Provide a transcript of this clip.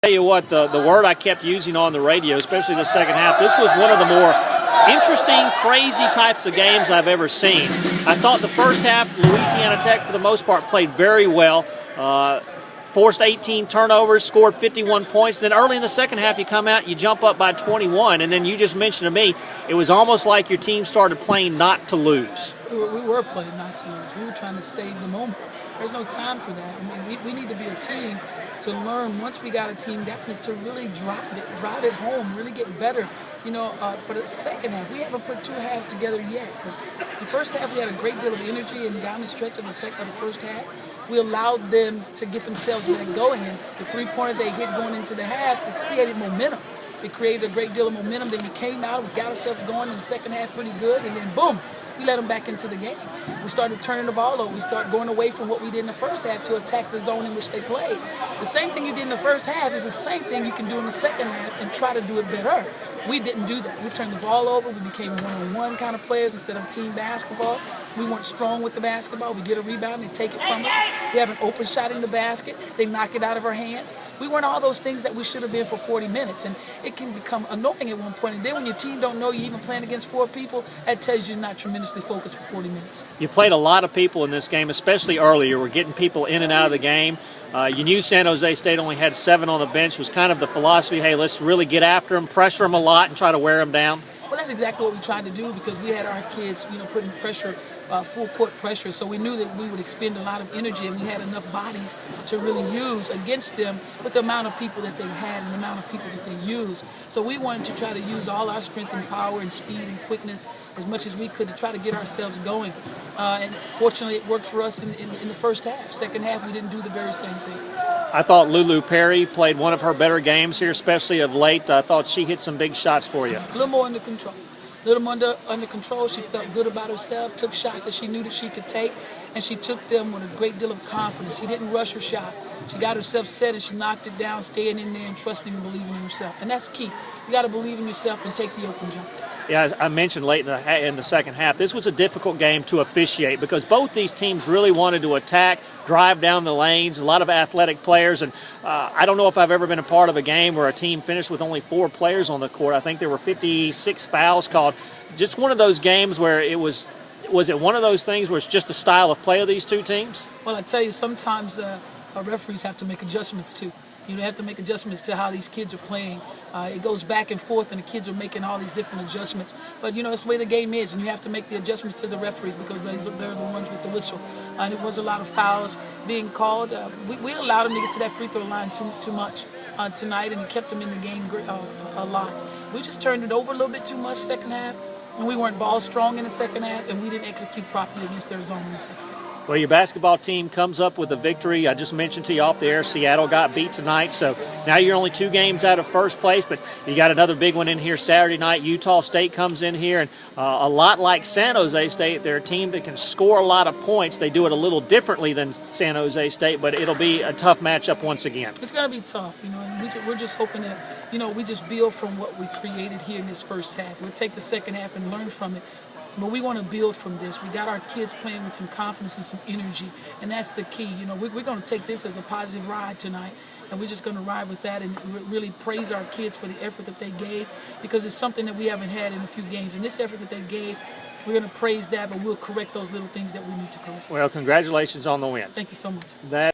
Tell you what, the word I kept using on the radio, especially the second half, this was one of the more interesting, crazy types of games I've ever seen. I thought the first half, Louisiana Tech, for the most part, played very well. Forced 18 turnovers, scored 51 points. Then early in the second half, you come out, you jump up by 21, and then you just mentioned to me, it was almost like your team started playing not to lose. We were playing not to lose. We were trying to save the moment. There's no time for that. I mean, we need to be a team to learn once we got a team down is to really drive it home, really get better. You know, for the second half, we haven't put two halves together yet. But the first half, we had a great deal of energy, and down the stretch of the first half, we allowed them to get themselves going. And the three-pointer they hit going into the half, it created momentum. It created a great deal of momentum. Then we came out, we got ourselves going in the second half pretty good, and then boom, we let them back into the game. We started turning the ball over. We started going away from what we did in the first half to attack the zone in which they played. The same thing you did in the first half is the same thing you can do in the second half and try to do it better. We didn't do that. We turned the ball over. We became one-on-one kind of players instead of team basketball. We weren't strong with the basketball. We get a rebound, they take it from us. We have an open shot in the basket. They knock it out of our hands. We weren't all those things that we should have been for 40 minutes. And it can become annoying at one point. And then when your team don't know you're even playing against four people, that tells you you're not tremendously focused for 40 minutes. You played a lot of people in this game, especially early. You were getting people in and out of the game. You knew San Jose State only had 7 on the bench. Was kind of the philosophy, hey, let's really get after them, pressure them a lot, and try to wear them down? Well, that's exactly what we tried to do because we had our kids, putting pressure, full court pressure. So we knew that we would expend a lot of energy, and we had enough bodies to really use against them with the amount of people that they had and the amount of people that they used. So we wanted to try to use all our strength and power and speed and quickness as much as we could to try to get ourselves going. And fortunately, it worked for us in the first half. Second half, we didn't do the very same thing. I thought Lulu Perry played one of her better games here, especially of late. I thought she hit some big shots for you. A little more under control. A little more under control. She felt good about herself, took shots that she knew that she could take, and she took them with a great deal of confidence. She didn't rush her shot. She got herself set and she knocked it down, staying in there and trusting and believing in herself. And that's key. You got to believe in yourself and take the open jump. Yeah, as I mentioned late in the second half, this was a difficult game to officiate because both these teams really wanted to attack, drive down the lanes, a lot of athletic players. And I don't know if I've ever been a part of a game where a team finished with only 4 players on the court. I think there were 56 fouls called. Just one of those games where it was it one of those things where it's just the style of play of these two teams? Well, I tell you, sometimes our referees have to make adjustments too. They have to make adjustments to how these kids are playing. It goes back and forth, and the kids are making all these different adjustments. But, that's the way the game is, and you have to make the adjustments to the referees because they're the ones with the whistle. And it was a lot of fouls being called. We allowed them to get to that free throw line too much tonight, and it kept them in the game a lot. We just turned it over a little bit too much second half, and we weren't ball strong in the second half, and we didn't execute properly against their zone in the second half. Well, your basketball team comes up with a victory. I just mentioned to you off the air, Seattle got beat tonight, so now you're only 2 games out of first place, but you got another big one in here Saturday night. Utah State comes in here, and a lot like San Jose State, they're a team that can score a lot of points. They do it a little differently than San Jose State, but it'll be a tough matchup once again. It's going to be tough, and we're just hoping that, we just build from what we created here in this first half. We'll take the second half and learn from it. But we want to build from this. We got our kids playing with some confidence and some energy, and that's the key. We're going to take this as a positive ride tonight, and we're just going to ride with that and really praise our kids for the effort that they gave because it's something that we haven't had in a few games. And this effort that they gave, we're going to praise that, but we'll correct those little things that we need to correct. Well, congratulations on the win. Thank you so much.